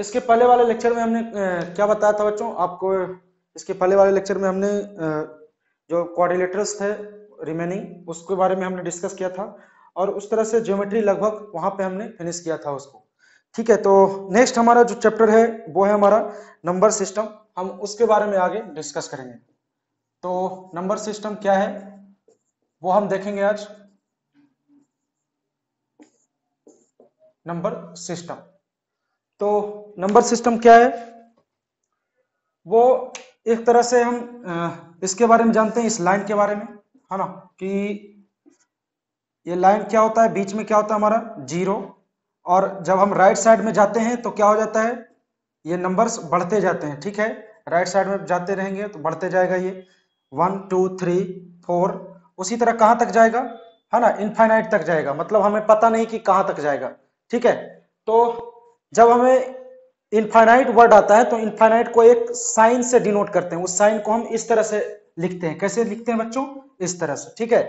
इसके पहले वाले लेक्चर में हमने क्या बताया था बच्चों आपको? इसके पहले वाले लेक्चर में हमने जो क्वाड्रिलेटरल्स थे रिमेनिंग उसके बारे में हमने डिस्कस किया था, और उस तरह से ज्योमेट्री लगभग वहां पे हमने फिनिश किया था उसको। ठीक है, तो नेक्स्ट हमारा जो चैप्टर है वो है हमारा नंबर सिस्टम। हम उसके बारे में आगे डिस्कस करेंगे। तो नंबर सिस्टम क्या है वो हम देखेंगे आज। नंबर सिस्टम, तो नंबर सिस्टम क्या है वो एक तरह से हम इसके बारे में जानते हैं, इस लाइन के बारे में, है ना, कि ये लाइन क्या होता है, बीच में क्या होता है हमारा जीरो, और जब हम राइट साइड में जाते हैं तो क्या हो जाता है, ये नंबर्स बढ़ते जाते हैं। ठीक है, राइट साइड में जाते रहेंगे तो बढ़ते जाएगा ये 1 2 3 4, उसी तरह कहां तक जाएगा, है ना, इनफाइनाइट तक जाएगा। मतलब हमें पता नहीं कि कहां तक जाएगा। ठीक है, तो जब हमें इनफाइनाइट वर्ड आता है तो इनफाइनाइट को एक साइन से डिनोट करते हैं। उस साइन को हम इस तरह से लिखते हैं। कैसे लिखते हैं बच्चों? इस तरह से। ठीक है,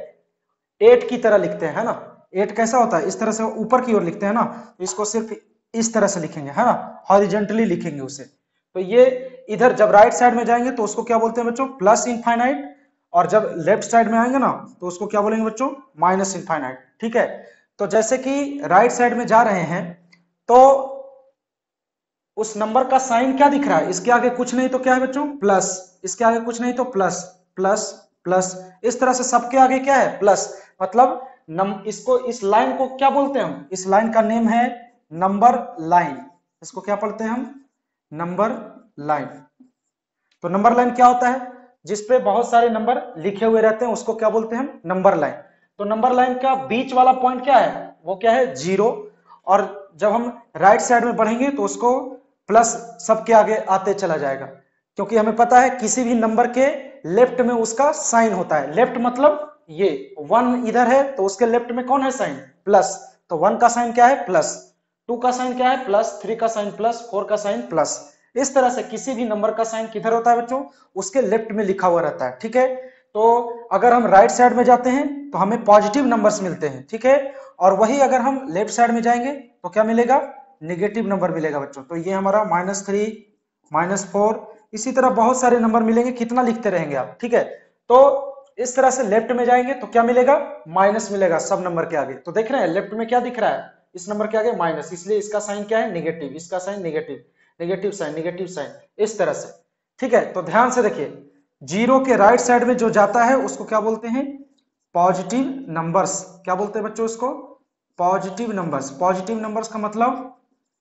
8 की तरह लिखते हैं, है ना। 8 कैसा होता है? इस तरह से ऊपर की ओर लिखते हैं ना, तो इसको सिर्फ इस तरह से लिखेंगे, है ना, हॉरिजेंटली लिखेंगे उसे। तो ये इधर जब राइट साइड में जाएंगे तो उसको क्या बोलते हैं बच्चों? प्लस इनफाइनाइट, और जब लेफ्ट साइड में आएंगे ना तो उसको क्या बोलेंगे बच्चों? Minus infinite. ठीक है, तो जैसे कि राइट साइड में जा रहे हैं तो उस नंबर का साइन क्या दिख रहा है? इसके आगे कुछ नहीं तो क्या है बच्चों? प्लस। इसके आगे कुछ नहीं तो प्लस प्लस प्लस। इस तरह से सबके आगे क्या है? प्लस। मतलब इसको, इस लाइन को क्या बोलते हैं हम? इस लाइन का नेम है नंबर लाइन। इसको क्या पढ़ते हैं हम? Number line. तो नंबर लाइन क्या होता है? जिसपे बहुत सारे नंबर लिखे हुए रहते हैं उसको क्या बोलते हैं हम? Number line. तो नंबर लाइन का बीच वाला पॉइंट क्या है? वो क्या है? जीरो। और जब हम राइट साइड में बढ़ेंगे तो उसको प्लस सबके आगे आते चला जाएगा, क्योंकि हमें पता है किसी भी नंबर के लेफ्ट में उसका साइन होता है। लेफ्ट मतलब ये 1 इधर है तो उसके लेफ्ट में कौन है साइन? प्लस। तो 1 का साइन क्या है? प्लस। 2 का साइन क्या है? प्लस। 3 का साइन प्लस। 4 का साइन प्लस। इस तरह से किसी भी नंबर का साइन किधर होता है बच्चों? उसके लेफ्ट में लिखा हुआ रहता है। ठीक है, तो अगर हम राइट साइड में जाते हैं तो हमें पॉजिटिव नंबर्स मिलते हैं। ठीक है, और वही अगर हम लेफ्ट साइड में जाएंगे तो क्या मिलेगा? नेगेटिव नंबर मिलेगा बच्चों। तो ये हमारा -3 -4, इसी तरह बहुत सारे नंबर मिलेंगे। कितना लिखते रहेंगे आप? ठीक है, तो इस तरह से लेफ्ट में जाएंगे तो क्या मिलेगा? माइनस मिलेगा सब नंबर के आगे। तो देख रहे हैं लेफ्ट में क्या दिख रहा है? इस नंबर के आगे माइनस, इसलिए इसका साइन क्या है? नेगेटिव। इसका sign negative, negative sign, negative sign, इस तरह से। ठीक है, तो ध्यान से देखिए, जीरो के राइट साइड में जो जाता है उसको क्या बोलते हैं? Positive numbers. क्या बोलते हैं बच्चों इसको? Positive numbers. पॉजिटिव नंबर्स का मतलब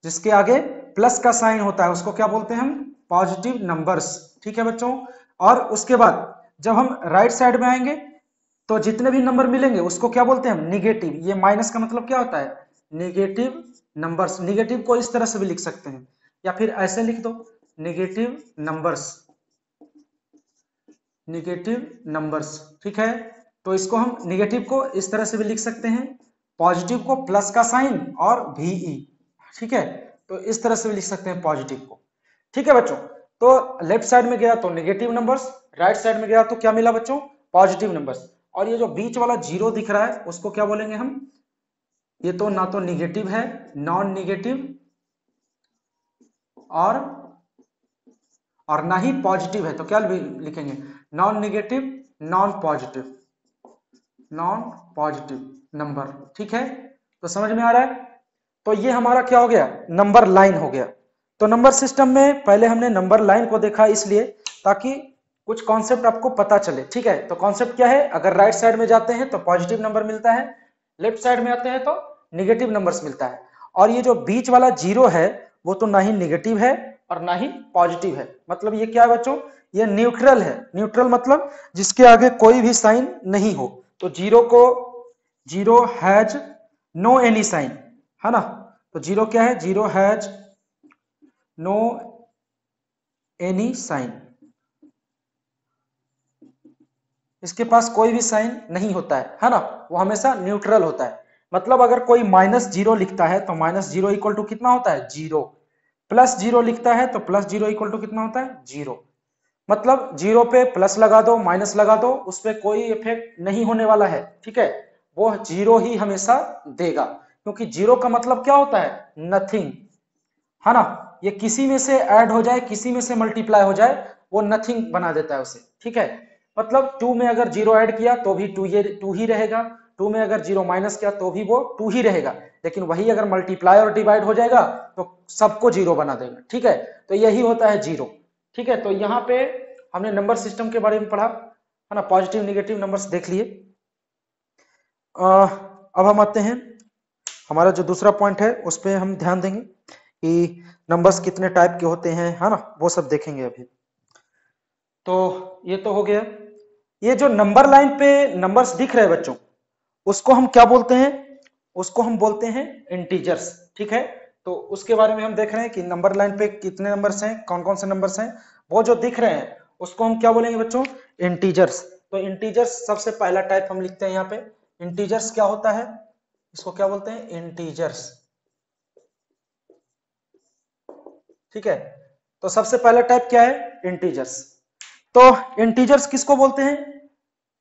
जिसके आगे प्लस का साइन होता है उसको क्या बोलते हैं हम? Positive numbers. ठीक है बच्चों, और उसके बाद जब हम राइट साइड में आएंगे तो जितने भी नंबर मिलेंगे उसको क्या बोलते हैं हम? निगेटिव। ये माइनस का मतलब क्या होता है? Negative numbers. निगेटिव को इस तरह से भी लिख सकते हैं, या फिर ऐसे लिख दो, नेगेटिव नंबर्स, नेगेटिव नंबर्स। ठीक है, तो इसको हम नेगेटिव को इस तरह से भी लिख सकते हैं, पॉजिटिव को प्लस का साइन और VE। ठीक है, तो इस तरह से भी लिख सकते हैं पॉजिटिव को। ठीक है बच्चों, तो लेफ्ट साइड में गया तो नेगेटिव नंबर्स, राइट साइड में गया तो क्या मिला बच्चों? Positive numbers. और ये जो बीच वाला जीरो दिख रहा है उसको क्या बोलेंगे हम? ये तो ना तो निगेटिव है, नॉन निगेटिव, और ना ही पॉजिटिव है। तो क्या लिखेंगे? Non negative, non positive, non positive number. ठीक है, तो समझ में आ रहा है? तो ये हमारा क्या हो गया? नंबर लाइन हो गया। तो नंबर सिस्टम में पहले हमने नंबर लाइन को देखा इसलिए ताकि कुछ कॉन्सेप्ट आपको पता चले। ठीक है, तो कॉन्सेप्ट क्या है? अगर राइट साइड में जाते हैं तो पॉजिटिव नंबर मिलता है, लेफ्ट साइड में आते हैं तो निगेटिव नंबर्स मिलता है। और ये जो बीच वाला जीरो है वो तो ना ही निगेटिव है और ना ही पॉजिटिव है। मतलब ये क्या है बच्चों? ये न्यूट्रल है। न्यूट्रल मतलब जिसके आगे कोई भी साइन नहीं हो। तो zero has no any sign, है ना। तो जीरो क्या है? Zero has no any sign, इसके पास कोई भी साइन नहीं होता है ना, वो हमेशा न्यूट्रल होता है। मतलब अगर कोई -0 लिखता है तो -0 इक्वल टू कितना होता है? 0। +0 लिखता है तो +0 इक्वल टू कितना होता है? 0। मतलब 0 पे प्लस लगा दो, माइनस लगा दो, उस पर कोई इफेक्ट नहीं होने वाला है। ठीक है, वो 0 ही हमेशा देगा, क्योंकि 0 का मतलब क्या होता है? नथिंग, है ना। ये किसी में से ऐड हो जाए, किसी में से मल्टीप्लाई हो जाए, वो नथिंग बना देता है उसे, ठीक है। मतलब 2 में अगर 0 ऐड किया तो भी 2 ही रहेगा, 2 में अगर 0 माइनस किया तो भी वो 2 ही रहेगा, लेकिन वही अगर मल्टीप्लाई और डिवाइड हो जाएगा तो सबको 0 बना देगा, ठीक है। तो यही होता है 0, ठीक है। तो यहाँ पे हमने नंबर सिस्टम के बारे में पढ़ा है ना, पॉजिटिव निगेटिव नंबर्स देख लिए। अब हम आते हैं, हमारा जो दूसरा पॉइंट है उस पर हम ध्यान देंगे कि नंबर्स कितने टाइप के होते हैं, है ना, वो सब देखेंगे अभी। तो ये तो हो गया। ये जो नंबर लाइन पे नंबर्स दिख रहे हैं बच्चों, उसको हम क्या बोलते हैं? उसको हम बोलते हैं इंटीजर्स, ठीक है। तो उसके बारे में हम देख रहे हैं कि नंबर लाइन पे कितने नंबर्स हैं, कौन कौन से नंबर्स हैं। वो जो दिख रहे हैं उसको हम क्या बोलेंगे बच्चों? इंटीजर्स। तो इंटीजर्स सबसे पहला टाइप हम लिखते हैं यहाँ पे। इंटीजर्स क्या होता है, इसको क्या बोलते हैं? इंटीजर्स, ठीक है। तो सबसे पहला टाइप क्या है? इंटीजर्स। तो इंटीजर्स किसको बोलते हैं?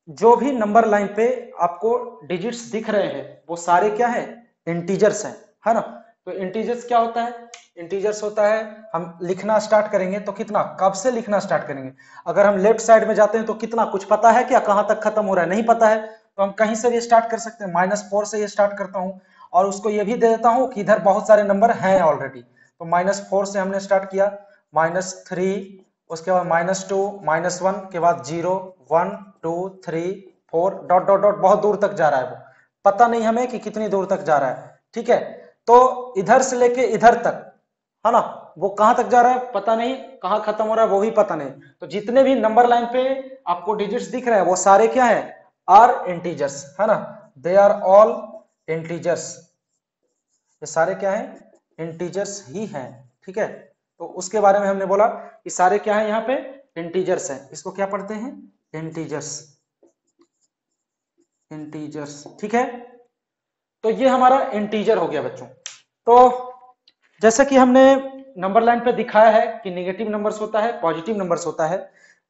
जो भी नंबर लाइन पे आपको डिजिट्स दिख रहे हैं वो सारे क्या है? इंटीजर्स हैं, है ना। तो इंटीजर्स क्या होता है? इंटीजर्स होता है, हम लिखना स्टार्ट करेंगे तो कितना, कब से लिखना स्टार्ट करेंगे? अगर हम लेफ्ट साइड में जाते हैं तो कितना, कुछ पता है क्या कहां तक खत्म हो रहा है? नहीं पता है, तो हम कहीं से भी स्टार्ट कर सकते हैं। -4 से ये स्टार्ट करता हूं और उसको ये भी दे देता हूं कि इधर बहुत सारे नंबर हैं ऑलरेडी। तो -4 से हमने स्टार्ट किया, -3, उसके बाद -2, -1 के बाद 0, 1, 2, 3, 4 डॉट डॉट डॉट, बहुत दूर तक जा रहा है वो, पता नहीं हमें कि कितनी दूर तक जा रहा है, ठीक है। तो इधर से लेके इधर तक, है ना, वो कहां तक जा रहा है पता नहीं, कहां खत्म हो रहा है वो भी पता नहीं। तो जितने भी नंबर लाइन पे आपको डिजिट्स दिख रहे हैं वो सारे क्या है? आर इंटीजर्स, है ना, दे आर ऑल इंटीजर्स। ये सारे क्या है? इंटीजर्स ही हैं, ठीक है। तो उसके बारे में हमने बोला कि सारे क्या है यहाँ पे? इंटीजर्स हैं। इसको क्या पढ़ते हैं? इंटीजर्स, इंटीजर्स, ठीक है। तो ये हमारा इंटीजर हो गया बच्चों। तो जैसे कि हमने नंबर लाइन पे दिखाया है कि नेगेटिव नंबर्स होता है, पॉजिटिव नंबर्स होता है।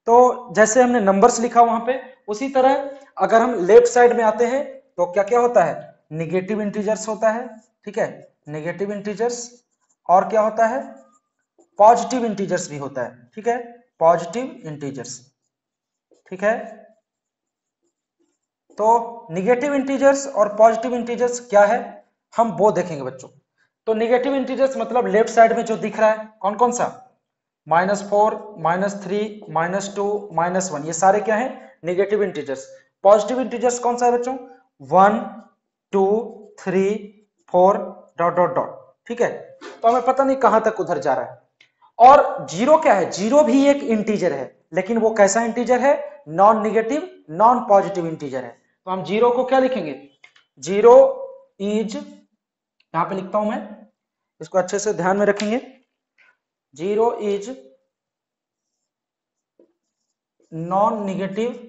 तो जैसे हमने नंबर्स लिखा वहां पे, उसी तरह अगर हम लेफ्ट साइड में आते हैं तो क्या क्या होता है? निगेटिव इंटीजर्स होता है, ठीक है, नेगेटिव इंटीजर्स। और क्या होता है? पॉजिटिव इंटीजर्स भी होता है, ठीक है, पॉजिटिव इंटीजर्स, ठीक है। तो निगेटिव इंटीजर्स और पॉजिटिव इंटीजर्स क्या है, हम वो देखेंगे बच्चों। तो निगेटिव इंटीजर्स मतलब लेफ्ट साइड में जो दिख रहा है कौन कौन सा? -4, -3, -2, -1, ये सारे क्या है? Negative integers. पॉजिटिव इंटीजर्स कौन सा है बच्चों? 1, 2, 3, 4 डॉट डॉट डॉट, ठीक है। तो हमें पता नहीं कहां तक उधर जा रहा है। और जीरो क्या है? जीरो भी एक इंटीजर है, लेकिन वो कैसा इंटीजर है? Non negative, non positive integer है। तो हम जीरो को क्या लिखेंगे? जीरो इज, यहां पे लिखता हूं मैं, इसको अच्छे से ध्यान में रखेंगे। Zero is non negative,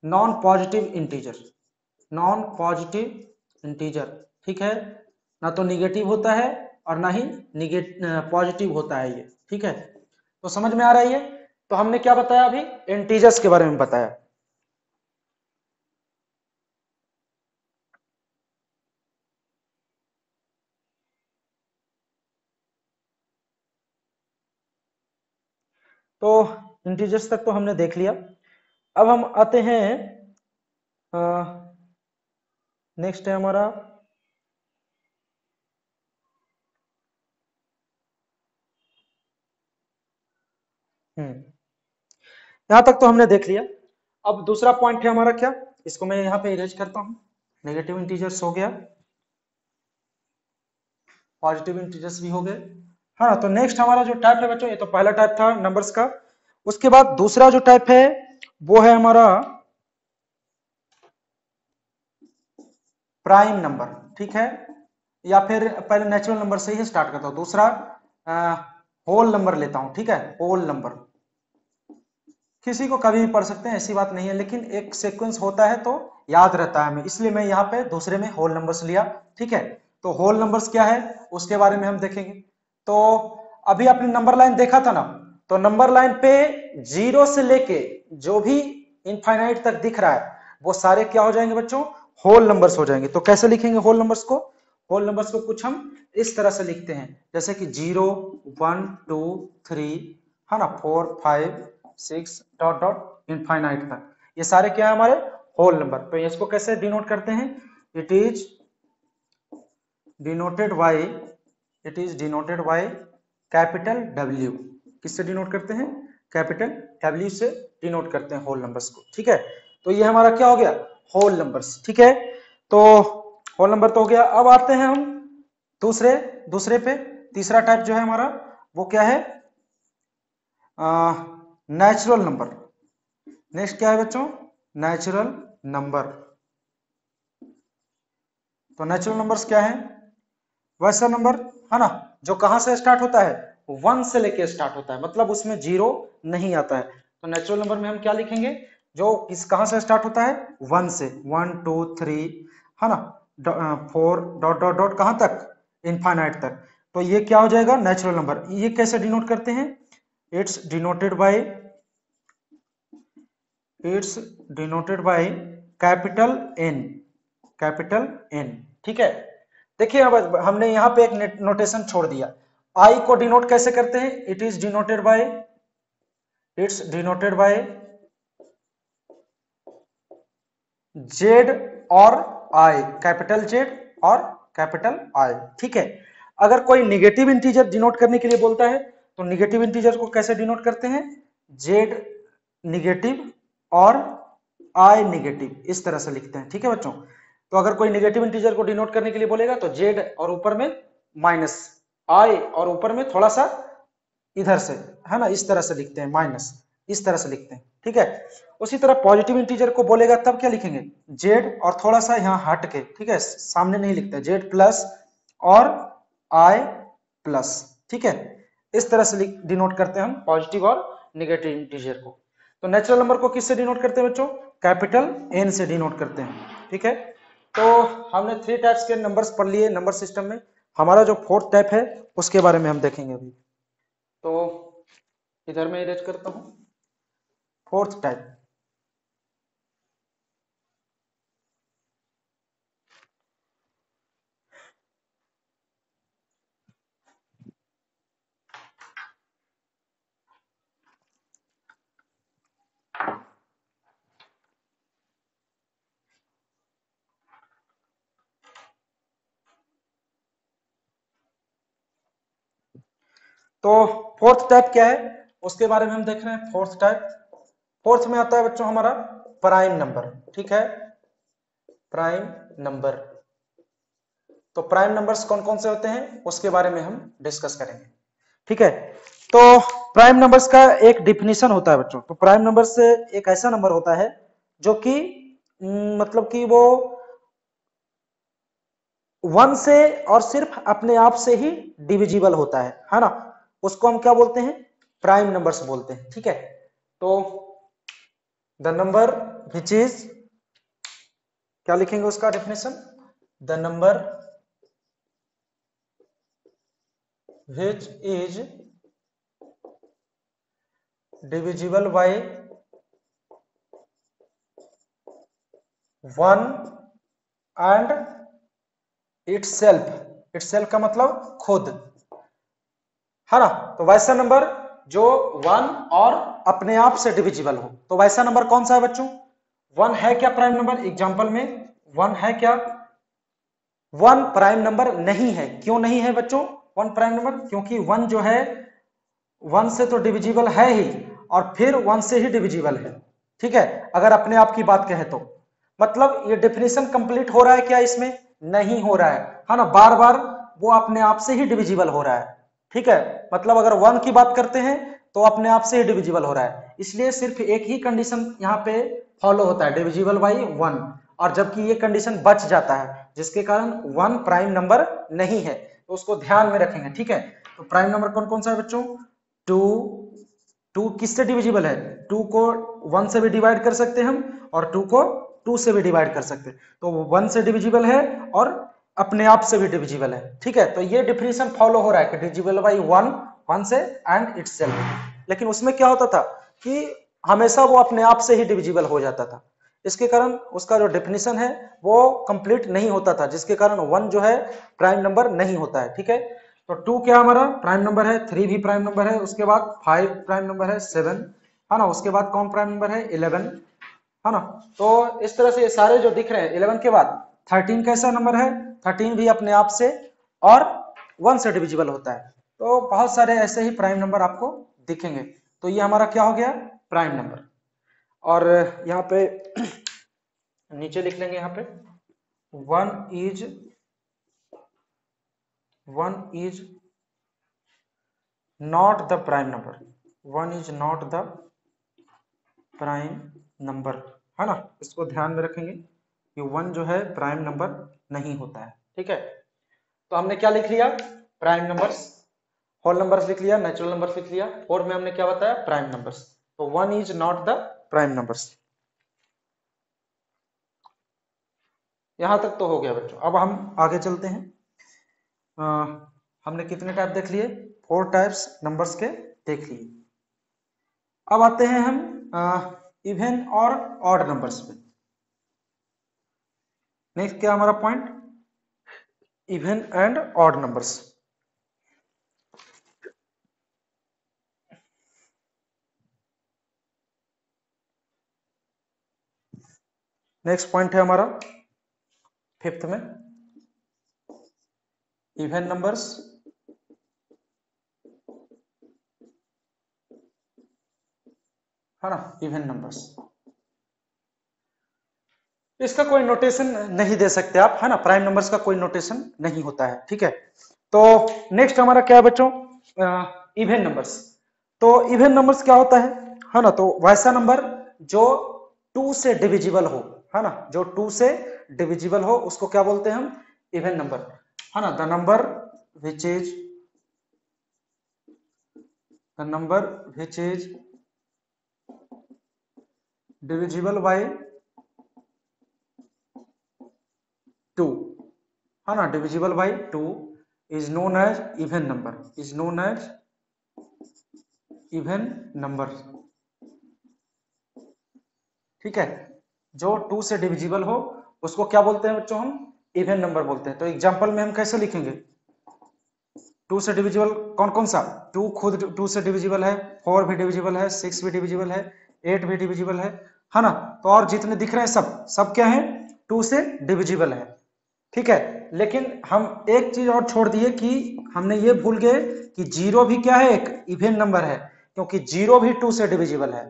non positive integer, non positive integer, ठीक है। ना तो निगेटिव होता है और ना ही पॉजिटिव होता है ये, ठीक है। तो समझ में आ रहा है ये? तो हमने क्या बताया अभी? इंटीजर्स के बारे में बताया। तो इंटीजर्स तक तो हमने देख लिया। अब हम आते हैं, नेक्स्ट है हमारा यहां तक तो हमने देख लिया। अब दूसरा पॉइंट है हमारा क्या, इसको मैं यहां पे इरेज करता हूं। नेगेटिव इंटीजर्स हो गया, पॉजिटिव इंटीजर्स भी हो गए। हाँ, तो नेक्स्ट हमारा जो टाइप है बच्चों, ये तो पहला टाइप था नंबर्स का। उसके बाद दूसरा जो टाइप है वो है हमारा प्राइम नंबर, ठीक है। या फिर पहले नेचुरल नंबर से ही स्टार्ट करता हूं। दूसरा होल नंबर लेता हूं, ठीक है, होल नंबर। किसी को कभी भी पढ़ सकते हैं, ऐसी बात नहीं है, लेकिन एक सीक्वेंस होता है तो याद रहता है हमें, इसलिए मैं यहाँ पे दूसरे में होल नंबर्स लिया, ठीक है। तो होल नंबर्स क्या है उसके बारे में हम देखेंगे। तो अभी आपने नंबर लाइन देखा था ना, तो नंबर लाइन पे 0 से लेके जो भी इनफाइनाइट तक दिख रहा है वो सारे क्या हो जाएंगे बच्चों? होल नंबर्स हो जाएंगे। तो कैसे लिखेंगे होल नंबर्स को? होल नंबर्स को कुछ हम इस तरह से लिखते हैं, जैसे कि 0 1 2 3 है ना, 4 5 6 डॉट डॉट इनफाइनाइट तक, ये सारे क्या है हमारे होल नंबर। तो इसको कैसे डिनोट करते हैं, it is denoted by capital W। किससे डिनोट करते हैं, कैपिटल W से डिनोट करते हैं होल नंबर्स को, ठीक है। तो ये हमारा क्या हो गया, होल नंबर्स, ठीक है। तो होल नंबर तो हो गया। अब आते हैं हम दूसरे पे, तीसरा टाइप जो है हमारा वो क्या है, नेचुरल नंबर। नेक्स्ट क्या है बच्चों, नेचुरल नंबर। तो नेचुरल नंबर्स क्या है, वैसा नंबर है ना जो कहां से स्टार्ट होता है, 1 से लेके स्टार्ट होता है, मतलब उसमें 0 नहीं आता है। तो नेचुरल नंबर में हम क्या लिखेंगे, जो कहां से स्टार्ट होता है, 1 से, 1 2 3 है ना, 4 डॉट डॉट डॉट कहां तक, इनफाइनाइट तक। तो ये क्या हो जाएगा, नेचुरल नंबर। ये कैसे डिनोट करते हैं, it's denoted by capital N, ठीक है। देखिए अब हमने यहां पे एक नोटेशन छोड़ दिया, I को डिनोट कैसे करते हैं, इट्स डिनोटेड बाय Z और I, कैपिटल Z और कैपिटल I, ठीक है। अगर कोई निगेटिव इंटीजर डिनोट करने के लिए बोलता है तो निगेटिव इंटीजर को कैसे डिनोट करते हैं, Z निगेटिव और I निगेटिव, इस तरह से लिखते हैं, ठीक है बच्चों। तो अगर कोई नेगेटिव इंटीजर को डिनोट करने के लिए बोलेगा तो Z और ऊपर में माइनस, I और ऊपर में थोड़ा सा इधर से, है ना, इस तरह से लिखते हैं, माइनस, इस तरह से लिखते हैं, ठीक है। उसी तरह पॉजिटिव इंटीजर को बोलेगा तब क्या लिखेंगे, Z और थोड़ा सा यहाँ हट के, ठीक है, सामने नहीं लिखते, Z प्लस और I प्लस, ठीक है। इस तरह से डिनोट करते हैं हम पॉजिटिव और नेगेटिव इंटीजर को। तो नेचुरल नंबर को किससे डिनोट करते हैं बच्चों, कैपिटल N से डिनोट करते हैं, ठीक है। तो हमने 3 टाइप्स के नंबर्स पढ़ लिए नंबर सिस्टम में। हमारा जो 4th टाइप है उसके बारे में हम देखेंगे अभी। तो इधर मैं इरेज करता हूं 4th टाइप। तो 4th टाइप क्या है उसके बारे में हम देख रहे हैं। 4th टाइप, 4th में आता है बच्चों हमारा प्राइम नंबर, ठीक है, प्राइम नंबर। तो प्राइम नंबर्स कौन कौन से होते हैं उसके बारे में हम डिस्कस करेंगे, ठीक है। तो प्राइम नंबर्स का एक डिफिनीशन होता है बच्चों। तो प्राइम नंबर से एक ऐसा नंबर होता है जो कि मतलब कि वो 1 से और सिर्फ अपने आप से ही डिविजिबल होता है ना, उसको हम क्या बोलते हैं, प्राइम नंबर्स बोलते हैं, ठीक है। तो द नंबर विच इज, क्या लिखेंगे उसका definition, the number which is divisible bye 1 and itself का मतलब खुद, है ना। तो वैसा नंबर जो 1 और अपने आप से डिविजिबल हो। तो वैसा नंबर कौन सा है बच्चों, 1 है क्या प्राइम नंबर, एग्जांपल में 1 है क्या, 1 प्राइम नंबर नहीं है। क्यों नहीं है बच्चों 1 प्राइम नंबर, क्योंकि 1 जो है 1 से तो डिविजिबल है ही और फिर 1 से ही डिविजिबल है, ठीक है, अगर अपने आप की बात कहे तो। मतलब ये डेफिनेशन कंप्लीट हो रहा है क्या इसमें, नहीं हो रहा है ना, बार बार वो अपने आप से ही डिविजिबल हो रहा है, ठीक है। मतलब अगर 1 की बात करते हैं तो अपने आप से ही डिविजिबल हो रहा है, इसलिए सिर्फ एक ही कंडीशन यहाँ पे फॉलो होता है, डिविजिबल बाई 1, और जबकि ये कंडीशन बच जाता है जिसके कारण 1 प्राइम नंबर नहीं है, तो उसको ध्यान में रखेंगे, ठीक है। तो प्राइम नंबर कौन कौन सा है बच्चों, 2 किससे डिविजिबल है, 2 को 1 से भी डिवाइड कर सकते हैं हम और 2 को 2 से भी डिवाइड कर सकते हैं। तो 1 से डिविजिबल है और अपने आप से भी डिविजिबल है, ठीक है। तो ये डिफिनेशन फॉलो हो रहा है कि डिविजिबल बाई 1 से एंड इटसेल्फ। लेकिन उसमें क्या होता था कि हमेशा वो अपने आप से ही डिविजिबल हो जाता था, इसके कारण उसका जो डेफिनेशन है वो कंप्लीट नहीं होता था, जिसके कारण 1 जो है प्राइम नंबर नहीं होता है। ठीक है, तो 2 क्या हमारा प्राइम नंबर है, 3 भी प्राइम नंबर है, उसके बाद 5 प्राइम नंबर है, 7 है ना, उसके बाद कौन प्राइम नंबर है, 11 है ना। तो इस तरह से ये सारे जो दिख रहे हैं 11 के बाद 13 कैसा नंबर है, 13 भी अपने आप से और 1 से डिविजिबल होता है। तो बहुत सारे ऐसे ही प्राइम नंबर आपको दिखेंगे। तो ये हमारा क्या हो गया, प्राइम नंबर। और यहाँ पे नीचे लिख लेंगे, यहाँ पे 1 is not the prime number, 1 is not the prime number, है ना। इसको ध्यान में रखेंगे कि 1 जो है प्राइम नंबर नहीं होता है। ठीक है, तो हमने क्या लिख लिया, प्राइम नंबर्स, होल नंबर्स लिख लिया, नेचुरल नंबर्स लिख लिया, और में हमने क्या बताया, प्राइम नंबर्स। तो 1 is not the prime numbers. यहां तक तो हो गया बच्चों। अब हम आगे चलते हैं। हमने कितने टाइप देख लिए, 4 टाइप्स नंबर्स के देख लिए। अब आते हैं हम इवन और ऑड नंबर्स पे। नेक्स्ट क्या हमारा point, even and odd numbers. Next point है हमारा 5th में, इवन नंबर्स है ना, इवन नंबर्स। इसका कोई नोटेशन नहीं दे सकते आप, है ना, प्राइम नंबर्स का कोई नोटेशन नहीं होता है। ठीक है, तो नेक्स्ट हमारा क्या है बच्चों, इवन नंबर्स। तो इवन नंबर्स क्या होता है ना, तो वैसा नंबर जो 2 से डिविजिबल हो, है ना, जो 2 से डिविजिबल हो उसको क्या बोलते हैं हम, इवन नंबर, है ना। The number which is divisible by 2, है ना, divisible by 2 is known as even number, is known as even number. ठीक है, जो 2 से डिविजिबल हो उसको क्या बोलते हैं बच्चों, हम इवन नंबर बोलते हैं। तो एग्जांपल में हम कैसे लिखेंगे, 2 से डिविजिबल कौन कौन सा, 2 खुद 2 से डिविजिबल है, 4 भी डिविजिबल है, 6 भी डिविजिबल है, 8 भी डिविजिबल है ना। तो और जितने दिख रहे हैं सब क्या है, 2 से डिविजिबल है। ठीक है, लेकिन हम एक चीज और छोड़ दिए कि हमने ये भूल गए कि 0 भी क्या है, एक इवन नंबर है, क्योंकि 0 भी 2 से डिविजिबल है।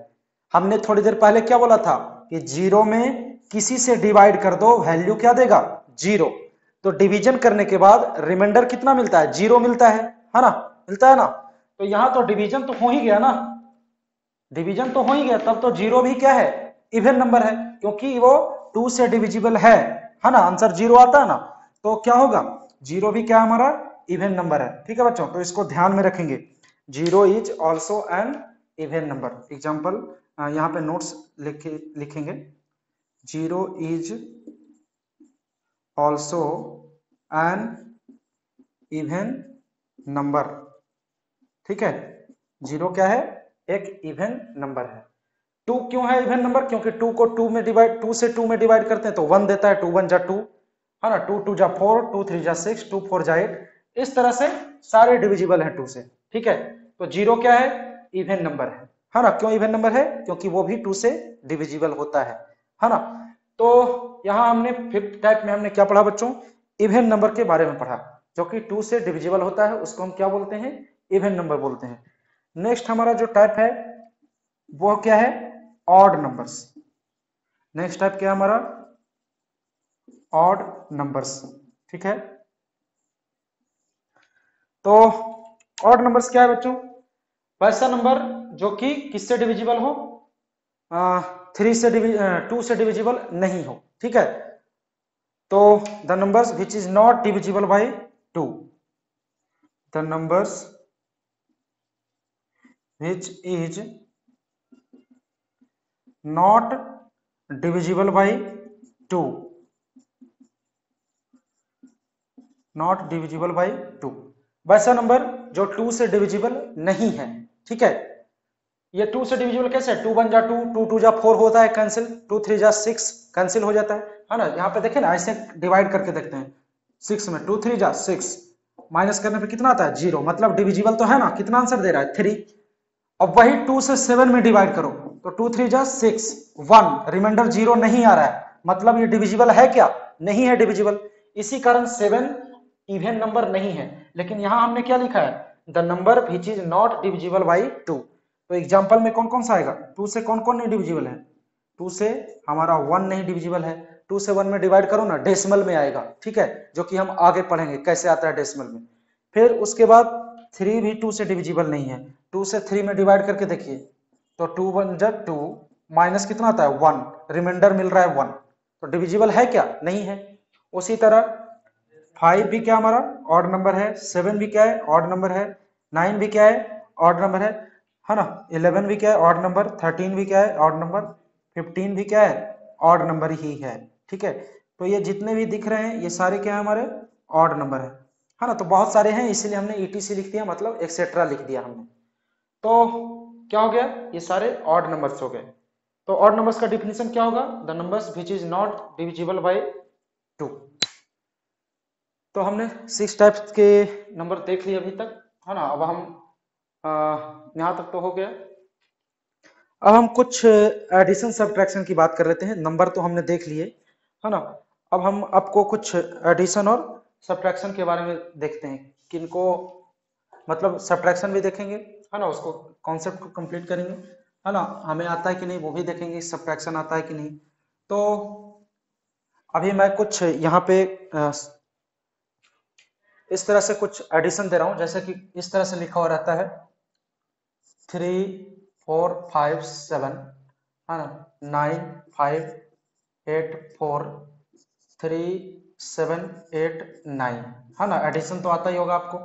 हमने थोड़ी देर पहले क्या बोला था कि 0 में किसी से डिवाइड कर दो, वैल्यू क्या देगा, 0। तो डिवीजन करने के बाद रिमाइंडर कितना मिलता है, 0 मिलता है ना, मिलता है ना। तो यहां तो डिवीजन तो हो ही गया ना, डिवीजन तो हो ही गया, तब तो 0 भी क्या है, इवन नंबर है, क्योंकि वो 2 से डिविजिबल है ना, आंसर 0 आता है ना। तो क्या होगा, 0 भी क्या हमारा इवन नंबर है। ठीक है बच्चों, तो इसको ध्यान में रखेंगे, 0 is also an even number. Example यहाँ पे नोट्स लिखेंगे, 0 is also an even number. ठीक है, 0 क्या है, एक इवन नंबर है। 2 क्यों है इवन नंबर, क्योंकि 2 को 2 में डिवाइड, 2 से 2 में डिवाइड करते हैं तो 1 देता है, 2 1 जा 2, है ना, 2 2 जा 4, 2 3 जा 6, 2 4 जा 8। इस तरह से सारे डिविजिबल है 2 से। ठीक है, तो 0 क्या है, इवन नंबर है ना। क्यों इवन नंबर है, क्योंकि वो भी 2 से डिविजिबल होता है ना। तो यहां हमने 5th टाइप में हमने क्या पढ़ा बच्चों, इवन नंबर के बारे में पढ़ा, जो कि 2 से डिविजिबल होता है, उसको हम क्या बोलते हैं, इवन नंबर बोलते हैं। नेक्स्ट हमारा जो टाइप है वो क्या है, ऑड नंबर्स। नेक्स्ट टाइप क्या है हमारा, ऑड नंबर्स। ठीक है, तो ऑड नंबर्स क्या है बच्चों, वैसा नंबर जो कि किससे डिविजिबल हो, 2 से डिविजिबल नहीं हो। ठीक है, तो the numbers which is not divisible by 2, the numbers which is not divisible by 2, not divisible by 2, वैसा नंबर जो 2 से डिविजिबल नहीं है। ठीक है, ये 2 से डिविजिबल कैसे है? 2 1 जा 2, 2 2 जा 4 होता है कैंसिल, 2 3 जा 6 कैंसिल हो जाता है ना। यहाँ पे देखें ना, ऐसे डिवाइड करके देखते हैं 6 में, 2 3 जा 6 माइनस करने पे कितना आता है? 0, मतलब डिविजिबल तो है ना। कितना आंसर दे रहा है? 3। अब वही 2 से 7 में डिवाइड करो तो 2 3 जा 6, 1 रिमाइंडर 0 नहीं आ रहा है, मतलब ये डिविजिबल है क्या? नहीं है डिविजिबल। इसी कारण 7 इवन नंबर नहीं है। लेकिन यहां हमने क्या लिखा है? The number which is not divisible by 2। तो एग्जाम्पल में कौन कौन सा आएगा? 2 से कौन कौन नहीं डिविजिबल है? 2 से हमारा 1 नहीं डिविजिबल है। 2 से 1 में डिवाइड करो ना, डेसिमल में आएगा, ठीक है, जो कि हम आगे पढ़ेंगे कैसे आता है डेसिमल में। फिर उसके बाद 3 भी 2 से डिविजिबल नहीं है। 2 से 3 में डिवाइड करके देखिए तो 2 1 जा 2, माइनस कितना आता है? 1, रिमाइंडर मिल रहा है 1, तो डिविजिबल है क्या? नहीं है। उसी तरह 5 भी क्या हमारा ऑड नंबर है, 7 भी क्या है? ऑड नंबर है, 9 भी क्या है? ऑड नंबर है ना। 11 भी क्या है? Odd number. 13 भी क्या है? Odd number. 15 भी क्या है? ऑड नंबर ही है, ठीक है। तो ये जितने भी दिख रहे हैं ये सारे क्या है? हमारे ऑड नंबर है ना। तो बहुत सारे हैं इसीलिए हमने ETC लिख दिया, मतलब एक्सेट्रा लिख दिया हमने। तो क्या हो गया? ये सारे ऑड नंबर्स हो गए। तो ऑड नंबर्स का डिफिनीशन क्या होगा? The numbers which is not divisible by 2। तो हमने 6 टाइप्स के नंबर देख लिए अभी तक, है ना। अब हम यहाँ तक तो हो गया। अब हम कुछ एडिशन सब्ट्रैक्शन की बात कर लेते हैं। नंबर तो हमने देख लिए, है ना। अब हम आपको कुछ एडिशन और सब्ट्रैक्शन के बारे में देखते हैं। किनको मतलब सब्ट्रैक्शन भी देखेंगे, है ना, उसको कॉन्सेप्ट को कंप्लीट करेंगे, है ना। हमें आता है कि नहीं वो भी देखेंगे, सब्ट्रैक्शन आता है कि नहीं। तो अभी मैं कुछ यहाँ पे इस तरह से कुछ एडिशन दे रहा हूं, जैसे कि इस तरह से लिखा हुआ रहता है 3 4 5 7, है ना, 9 5 8 4 3 7 8 9, है ना। एडिशन तो आता ही होगा आपको।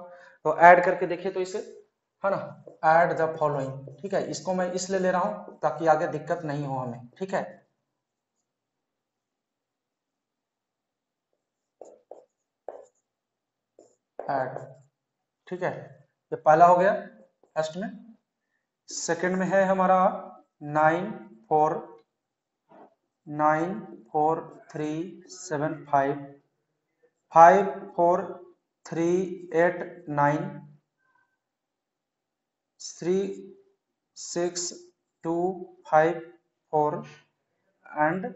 तो ऐड करके देखिए तो इसे, है ना, ऐड द फॉलोइंग, ठीक है। इसको मैं इसलिए ले रहा हूं ताकि आगे दिक्कत नहीं हो हमें, ठीक है। ऐड, ठीक है, ये पहला हो गया फर्स्ट में। सेकंड में है हमारा 9 4 9 4 3 7 5 5 4 3 8 9 3 6 2 5 4 एंड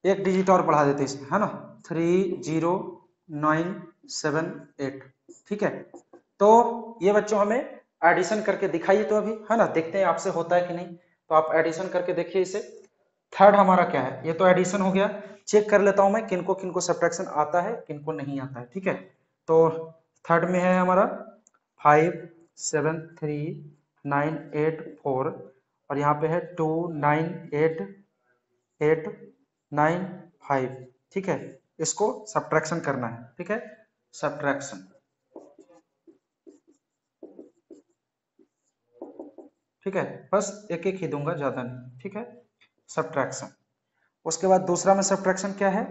एक डिजिट और बढ़ा देते इसमें, है ना, 3 0 9 7 8, ठीक है। तो ये बच्चों हमें एडिशन करके दिखाइए तो अभी, है ना, देखते हैं आपसे होता है कि नहीं। तो आप एडिशन करके देखिए इसे। थर्ड हमारा क्या है? ये तो एडिशन हो गया। चेक कर लेता हूं मैं किनको किनको सब्ट्रैक्शन आता है किनको नहीं आता है, ठीक है। तो थर्ड में है हमारा 5 7 3 9 8 4, और यहाँ पे है 2 9 8 8 9 5, ठीक है। इसको सब्ट्रैक्शन करना है, ठीक है, सब्ट्रैक्शन, ठीक है। बस एक एक ही दूंगा, ज्यादा नहीं, ठीक है, सब्ट्रैक्शन। उसके बाद दूसरा में सब्ट्रैक्शन क्या है?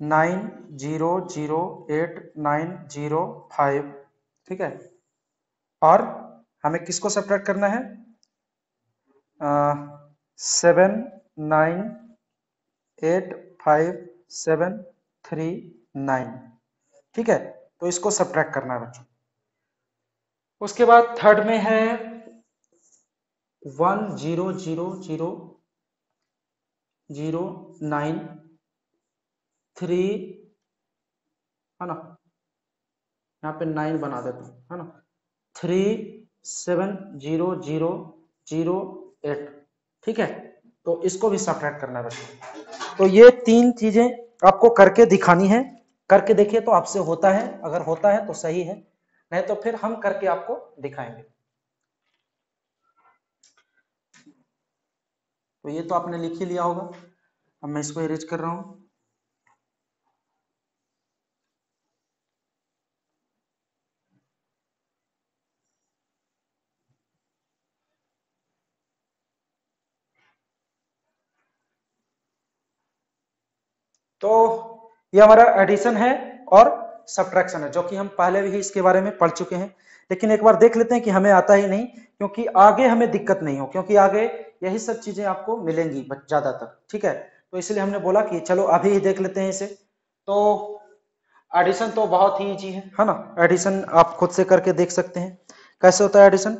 9 0 0 8 9 0 5, ठीक है। और हमें किसको सब्ट्रैक्ट करना है? 7 9 8 5 7 3 9, ठीक है। तो इसको सब्ट्रैक्ट करना है बच्चों। उसके बाद थर्ड में है 1 0 0 0 0 9 3, है ना, यहाँ पे 9 बना देता हूँ, है ना, 3 7 0 0 0 8, ठीक है। तो इसको भी सब्ट्रैक्ट करना है बच्चों। तो ये तीन चीजें आपको करके दिखानी है। करके देखिए तो आपसे होता है, अगर होता है तो सही है, नहीं तो फिर हम करके आपको दिखाएंगे। तो ये तो आपने लिख ही लिया होगा। अब मैं इसको इरेज कर रहा हूं। तो ये हमारा एडिशन है और सब्ट्रैक्शन है, जो कि हम पहले भी इसके बारे में पढ़ चुके हैं। लेकिन एक बार देख लेते हैं कि हमें आता ही नहीं क्योंकि आगे हमें दिक्कत नहीं हो, क्योंकि आगे यही सब चीजें आपको मिलेंगी ज्यादातर, ठीक है। तो इसलिए हमने बोला कि चलो अभी ही देख लेते हैं इसे। तो एडिशन तो बहुत ही इजी है ना। एडिशन आप खुद से करके देख सकते हैं कैसे होता है एडिशन,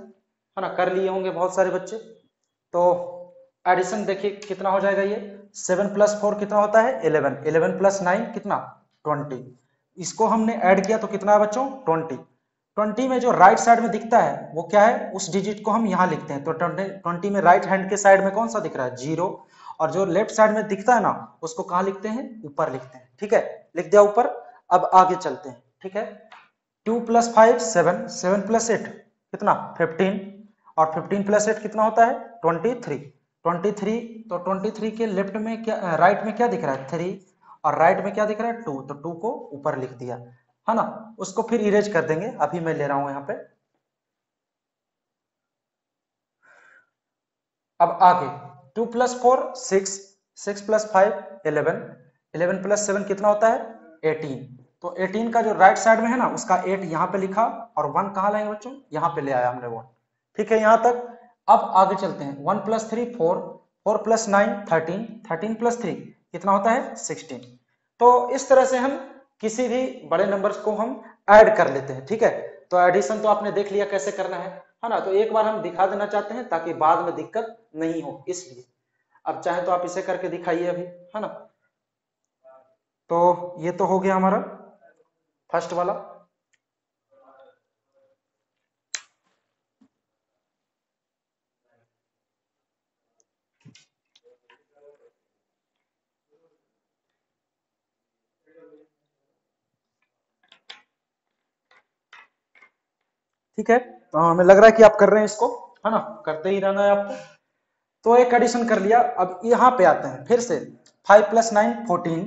है ना, कर लिए होंगे बहुत सारे बच्चे। तो एडिशन देखिए कितना हो जाएगा, ये 7 + 4 कितना होता है 11, 11 + 9 कितना 20। इसको हमने ऐड किया तो कितना है बच्चों 20। 20 में जो राइट साइड में दिखता है वो क्या है, उस डिजिट को हम यहाँ लिखते हैं। तो 20 में राइट हैंड के साइड में कौन सा दिख रहा है 0, और जो लेफ्ट साइड में दिखता है ना उसको कहाँ लिखते हैं, ऊपर लिखते हैं, ठीक है। लिख दिया ऊपर। अब आगे चलते हैं, ठीक है। 2 + 5 7, 7 + 8 कितना 15, और 15 + 8 कितना होता है 23। 23, तो 23 के लेफ्ट में क्या, राइट में क्या दिख रहा है 3, और राइट में क्या दिख रहा है 2, तो 2 को ऊपर लिख दिया, है ना। उसको फिर इरेज कर देंगे, अभी मैं ले रहा हूं यहाँ पे। अब आगे 2 + 4 6, 6 + 5 11, 11 + 7 कितना होता है 18। तो 18 का जो राइट साइड में है ना उसका 8 यहाँ पे लिखा, और 1 कहाँ लाएंगे बच्चों, यहाँ पे ले आया हमने 1, ठीक है यहाँ तक। अब आगे चलते हैं 1 + 3 4, 4 + 9 13, 13 + 3 कितना होता है 16। तो इस तरह से हम किसी भी बड़े नंबर्स को हम ऐड कर लेते हैं, ठीक है। तो एडिशन तो आपने देख लिया कैसे करना है ना। तो एक बार हम दिखा देना चाहते हैं ताकि बाद में दिक्कत नहीं हो, इसलिए। अब चाहे तो आप इसे करके दिखाइए अभी, है ना। तो ये तो हो गया हमारा फर्स्ट वाला। ठीक है, तो हमें लग रहा है कि आप कर रहे हैं इसको, है ना, करते ही रहना है आपको। तो एक एडिशन कर लिया। अब यहाँ पे आते हैं फिर से 5 + 9 14,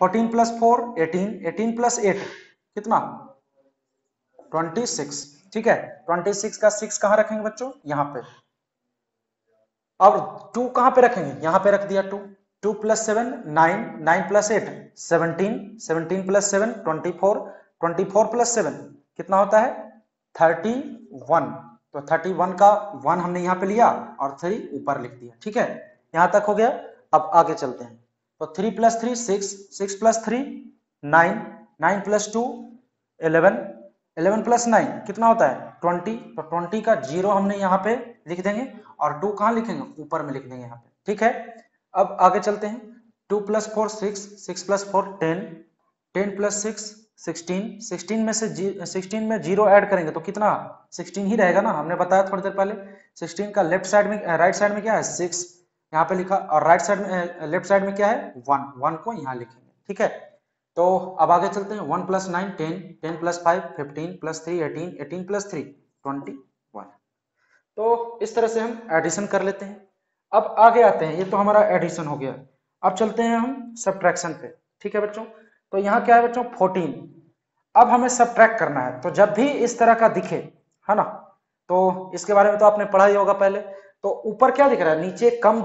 14 + 4 18, 18 + 8 कितना 26, ठीक है। 26 का 6 कहाँ रखेंगे बच्चों, यहाँ पे। अब 2 कहाँ पे रखेंगे, यहाँ पे रख दिया 2। 2 + 7 9, 9 + 8 17, 17 + 7 24, 24 + 7 कितना होता है 31। तो 31 का 1 हमने यहाँ पे लिया और 3 ऊपर लिख दिया, ठीक है। यहाँ तक हो गया। अब आगे चलते हैं। तो 3 + 3 6, 6 + 3 9, 9 + 2 11, 11 + 9 कितना होता है 20। तो 20 का 0 हमने यहाँ पे लिख देंगे, और 2 कहाँ लिखेंगे ऊपर में लिख देंगे यहाँ पे, ठीक है। अब आगे चलते हैं 2 + 4 6, 6 + 4 10, 10 + 6 16, 16 में से 16 में 0 ऐड करेंगे तो कितना 16 ही रहेगा ना, हमने बताया थोड़ी देर पहले। 16 का लेफ्ट साइड में राइट साइड में क्या है 6 यहाँ पे लिखा, और राइट साइड में लेफ्ट साइड में क्या है 1, 1 को यहाँ लिखेंगे, ठीक है। तो अब आगे चलते हैं 1 + 9 10, 10 + 5 15 + 3 18, 18 + 3 21। तो इस तरह से हम एडिशन कर लेते हैं। अब आगे आते हैं, ये तो हमारा एडिशन हो गया। अब चलते हैं हम सब्ट्रैक्शन पे, ठीक है बच्चों। तो यहाँ क्या है बच्चों 14। अब हमें सब्ट्रैक्ट करना है, तो जब भी इस तरह का दिखे, है ना, तो इसके बारे में तो आपने पढ़ा ही होगा पहले। तो ऊपर क्या दिख रहा है, नीचे कम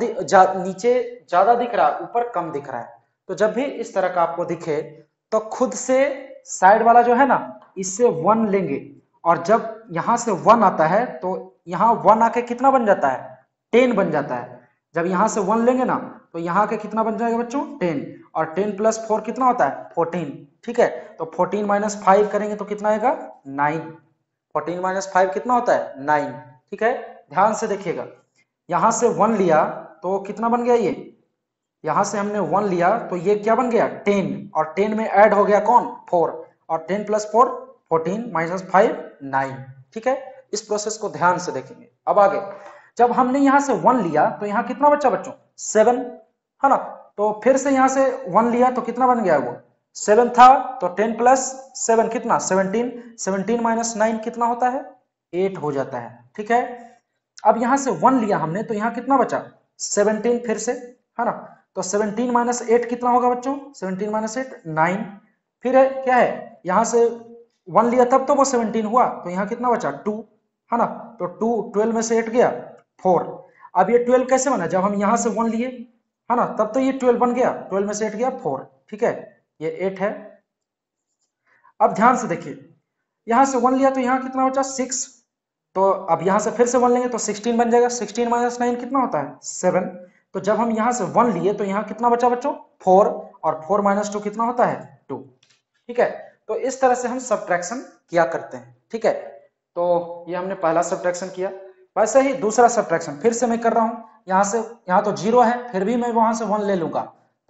नीचे ज्यादा दिख रहा है, ऊपर कम दिख रहा है। तो जब भी इस तरह का आपको दिखे तो खुद से साइड वाला जो है ना इससे 1 लेंगे, और जब यहां से 1 आता है तो यहाँ 1 आके कितना बन जाता है 10 बन जाता है। जब यहां से 1 लेंगे ना तो यहाँ के कितना बन जाएगा बच्चों 10, और 10 + 4 कितना होता है 14, ठीक है। तो 14 - 5 करेंगे तो कितना आएगा 9। 14 - 5 कितना होता है 9, ठीक है। ध्यान से देखिएगा, यहां से 1 लिया तो कितना बन गया, ये यहां से हमने 1 लिया तो ये क्या बन गया 10, और 10 में ऐड हो गया कौन 4, और 10 + 4 14 - 5 9, ठीक है। इस प्रोसेस को ध्यान से देखेंगे। अब आगे जब हमने यहां से 1 लिया तो यहाँ कितना बचा बच्चों 7, है ना। तो फिर से यहां से 1 लिया तो कितना बन गया वो 7 था, तो 10 + 7 कितना 17, 17 - 9 कितना होता है 8 हो जाता है, ठीक है। अब यहां से 1 लिया हमने तो यहाँ कितना बचा 17 फिर से, है ना। तो 17 - 8 कितना होगा बच्चों 17 - 8 9। फिर है क्या है यहां से 1 लिया तब तो वो 17 हुआ, तो यहाँ कितना बचा 2, है ना। तो 2 12 में से 8 गया 4। अब ये 12 कैसे बना, जब हम यहां से 1 लिए, है ना, तब तो ये 12 बन गया, 12 में से 8 गया 4, ठीक है। ये 8 है। अब ध्यान से देखिए, यहां से 1 लिया तो यहाँ कितना बचा 6, तो अब यहाँ से फिर से 1 लेंगे तो 16 बन जाएगा। 16 माइनस 9 कितना होता है 7। तो जब हम यहाँ से 1 लिए तो यहाँ कितना बचा बच्चों 4, और 4 माइनस 2 कितना होता है 2। ठीक है, तो इस तरह से हम सब्ट्रैक्शन किया करते हैं। ठीक है, तो ये हमने पहला सब्ट्रैक्शन किया। वैसे ही दूसरा सब्ट्रैक्शन फिर से मैं कर रहा हूँ। यहाँ से यहाँ तो 0 है, फिर भी मैं वहां से 1 ले लूंगा,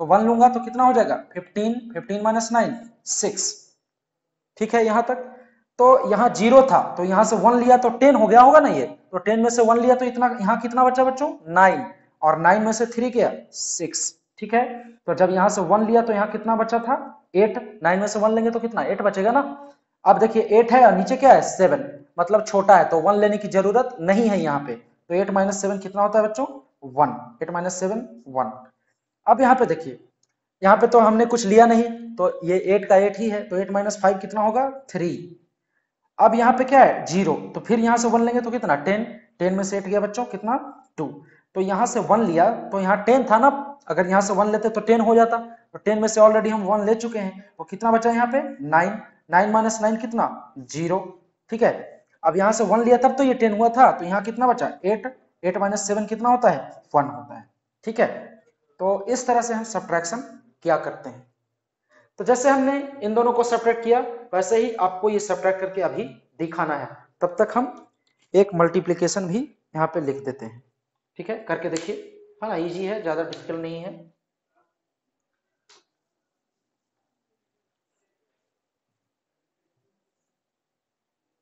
तो 1 लूंगा तो कितना हो जाएगा 15। 15 माइनस 9 6। ठीक है, यहाँ तक। तो यहाँ 0 था तो यहाँ से 1 लिया तो 10 हो गया होगा ना ये, तो 10 में से 1 लिया तो इतना यहाँ कितना बचा बच्चों 9, और 9 में से 3 गया 6। ठीक है, तो जब यहाँ से 1 लिया तो यहाँ कितना बचा था 8। 9 में से 1 लेंगे तो कितना 8 बचेगा ना। अब देखिए 8 है और नीचे क्या है 7, मतलब छोटा है तो 1 लेने की जरूरत नहीं है यहाँ पे। तो 8 माइनस 7 कितना होता है बच्चों 1। 8 माइनस 7 1। अब यहाँ पे देखिए, यहाँ पे तो हमने कुछ लिया नहीं, तो ये 8 का 8 ही है, तो 8 माइनस 5 कितना होगा 3। अब यहाँ पे क्या है 0, तो फिर यहाँ से 1 लेंगे तो कितना 10। 10 में से 8 गया बच्चों कितना 2। तो यहाँ से 1 लिया तो यहाँ 10 था ना, अगर यहाँ से 1 लेते तो 10 हो जाता, तो 10 में से ऑलरेडी हम 1 ले चुके हैं, तो कितना बचा यहाँ पे 9। 9 माइनस 9 कितना 0। ठीक है, अब यहाँ से 1 लिया तब तो ये 10 हुआ था, तो यहाँ कितना बचा 8। 8 माइनस 7 कितना होता है 1 होता है। ठीक है, तो इस तरह से हम सब्ट्रैक्शन किया करते हैं। तो जैसे हमने इन दोनों को सब्ट्रैक्ट किया, वैसे ही आपको ये सब्ट्रैक्ट करके अभी दिखाना है। तब तक हम एक मल्टीप्लिकेशन भी यहाँ पे लिख देते हैं। ठीक है, करके देखिए, है ना, इजी है, ज्यादा डिफिकल्ट नहीं है।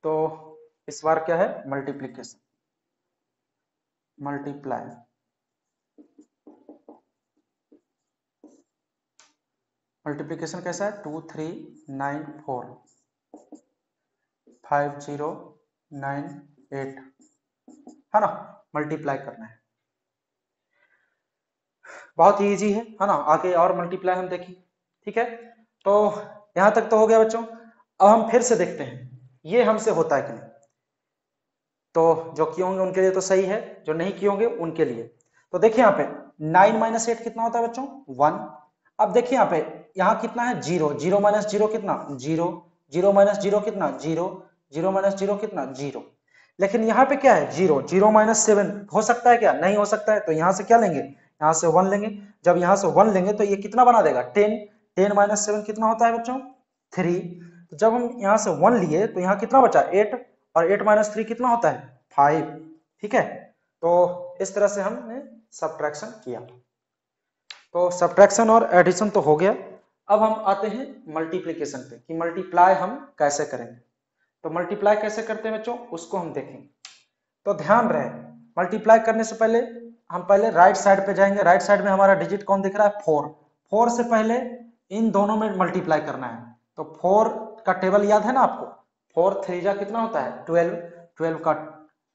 तो इस बार क्या है मल्टीप्लिकेशन, मल्टीप्लाई। मल्टीप्लिकेशन कैसा है 2 3 9 4 5 0 9 8, है ना, मल्टीप्लाई करना है। बहुत ही इजी है ना, आगे और मल्टीप्लाई हम देखें। ठीक है, तो यहां तक तो हो गया बच्चों। अब हम फिर से देखते हैं ये हमसे होता है कि नहीं। तो जो किए होंगे उनके लिए तो सही है, जो नहीं किए होंगे उनके लिए। तो देखिए यहाँ पे 9 माइनस 8 कितना होता है बच्चों 1। अब देखिए यहाँ पे यहाँ कितना है 0। 0 माइनस 0 कितना 0। 0 माइनस 0 कितना 0। 0 माइनस 0 कितना 0। लेकिन यहाँ पे क्या है 0। 0 माइनस 7 हो सकता है क्या, नहीं हो सकता है, तो यहाँ से क्या लेंगे, यहाँ से 1 लेंगे। जब यहाँ से 1 लेंगे तो ये कितना बना देगा 10। 10 माइनस 7 कितना होता है बच्चों 3। तो जब हम यहाँ से 1 लिए तो यहाँ कितना बचा 8, और 8 माइनस 3 कितना होता है 5। ठीक है, तो इस तरह से हमने सब्ट्रैक्शन किया। तो सब्ट्रैक्शन और एडिशन तो हो गया। अब हम आते हैं मल्टीप्लिकेशन पे कि मल्टीप्लाई हम कैसे करेंगे। तो मल्टीप्लाई कैसे करते हैं बच्चों उसको हम देखेंगे। तो ध्यान रहे, मल्टीप्लाई करने से पहले हम पहले राइट साइड पे जाएंगे। राइट साइड में हमारा डिजिट कौन दिख रहा है 4। 4 से पहले इन दोनों में मल्टीप्लाई करना है। तो 4 का टेबल याद है ना आपको, 4 3 जा कितना होता है 12। 12 का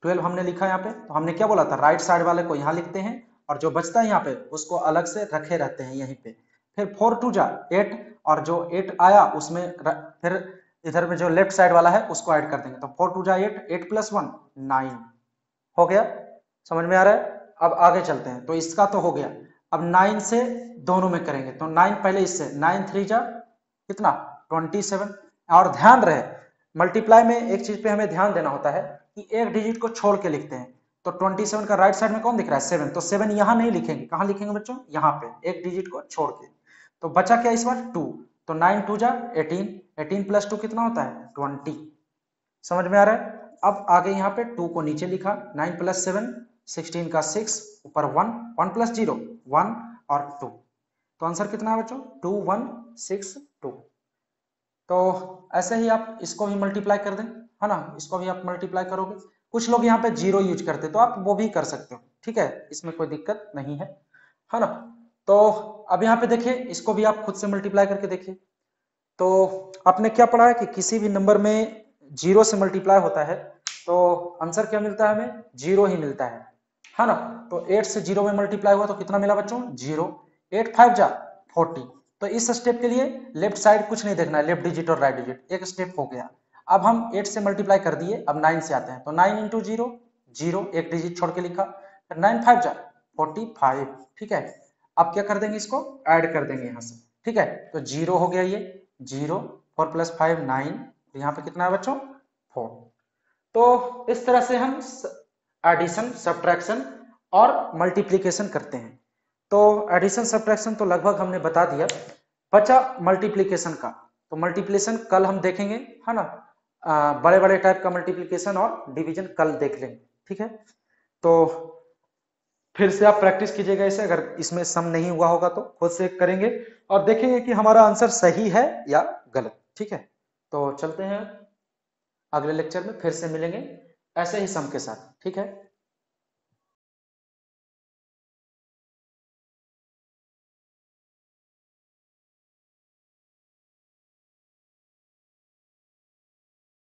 12 हमने लिखा यहाँ पे, तो हमने क्या बोला था राइट साइड वाले को यहाँ लिखते हैं, और जो बचता है यहाँ पे उसको अलग से रखे रहते हैं यहीं पे। फिर 4 2 जा 8, और जो 8 आया उसमें फिर इधर में जो लेफ्ट साइड वाला है उसको ऐड कर देंगे। तो 4 2 जा 8, 8 प्लस 1 9 हो गया। समझ में आ रहा है। अब आगे चलते हैं, तो इसका तो हो गया। अब 9 से दोनों में करेंगे, तो 9 पहले इससे 9 3 जा कितना 27। और ध्यान रहे मल्टीप्लाई में एक चीज पे हमें ध्यान देना होता है कि एक डिजिट को छोड़ के लिखते हैं। तो 27 का राइट साइड में कौन दिख रहा है 7, तो 7 यहां नहीं लिखेंगे, कहां लिखेंगे बच्चों यहाँ पे एक डिजिट को छोड़ के। तो बचा क्या इस बार 2, तो 9 2 जा 18, 18 प्लस 2 कितना होता है 20। समझ में आ रहा है। अब आगे यहाँ पे 2 को नीचे लिखा, 9 प्लस 7 16 का 6, ऊपर 1, 1 प्लस 0 1 और 2। तो आंसर कितना है बच्चों 2 1 6 2। तो ऐसे ही आप इसको भी मल्टीप्लाई कर दें, है ना, इसको भी आप मल्टीप्लाई करोगे। कुछ लोग यहाँ पे 0 यूज करते तो आप वो भी कर सकते हो, ठीक है, इसमें कोई दिक्कत नहीं है ना। तो अब यहाँ पे देखिए इसको भी आप खुद से मल्टीप्लाई करके देखिए। तो आपने क्या पढ़ा है कि किसी भी नंबर में 0 से मल्टीप्लाई होता है तो आंसर क्या मिलता है हमें 0 ही मिलता है ना। तो 8 से 0 में मल्टीप्लाई हुआ तो कितना मिला बच्चों 0। 8 5 जा 40। तो इस स्टेप के लिए लेफ्ट साइड कुछ नहीं देखना है, लेफ्ट डिजिट और राइट डिजिट, एक स्टेप हो गया। अब हम 8 से मल्टीप्लाई कर दिए, अब 9 से आते हैं। तो 9 इंटू 0 0, एक डिजिट छोड़ के लिखा। 9 5 जा 45। ठीक है, अब क्या कर देंगे इसको ऐड कर देंगे यहाँ से। ठीक है, तो 0 हो गया ये 0, 4 प्लस 5 9, यहाँ पे कितना है बच्चों 4। तो इस तरह से हम एडिशन, सब्ट्रैक्शन और मल्टीप्लीकेशन करते हैं। तो एडिशन सब्ट्रैक्शन तो लगभग हमने बता दिया, बचा मल्टीप्लीकेशन का। तो मल्टीप्लिकेशन कल हम देखेंगे, है ना, बड़े बड़े टाइप का मल्टीप्लिकेशन और डिवीजन कल देख लेंगे, ठीक है। तो फिर से आप प्रैक्टिस कीजिएगा इसे, अगर इसमें सम नहीं हुआ होगा तो खुद से करेंगे और देखेंगे कि हमारा आंसर सही है या गलत, ठीक है। तो चलते हैं अगले लेक्चर में, फिर से मिलेंगे ऐसे ही सम के साथ, ठीक है।